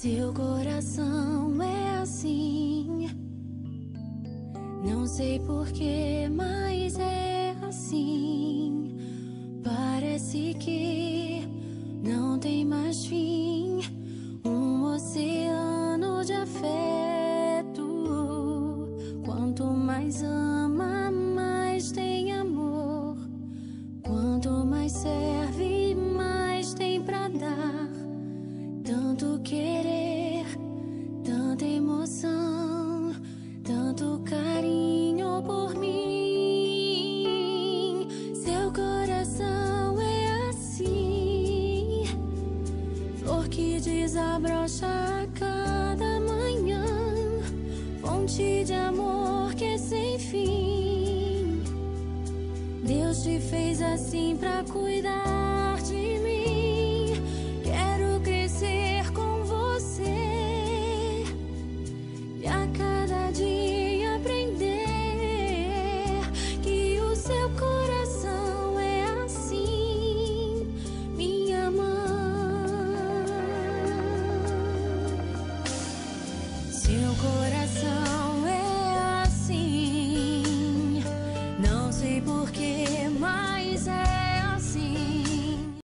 Seu coração é assim, não sei porquê, mas é assim. Parece que não tem mais fim, um oceano de afeto. Quanto mais ama, mais tem amor. Quanto mais serve, mais tem pra dar. Tanto querer, tanta emoção, tanto carinho por mim. Seu coração é assim, flor que desabrocha a cada manhã, fonte de amor que é sem fim. Deus te fez assim pra cuidar de mim. Quero crescer com você e a cada dia aprender que o seu coração é assim, minha mãe. Seu coração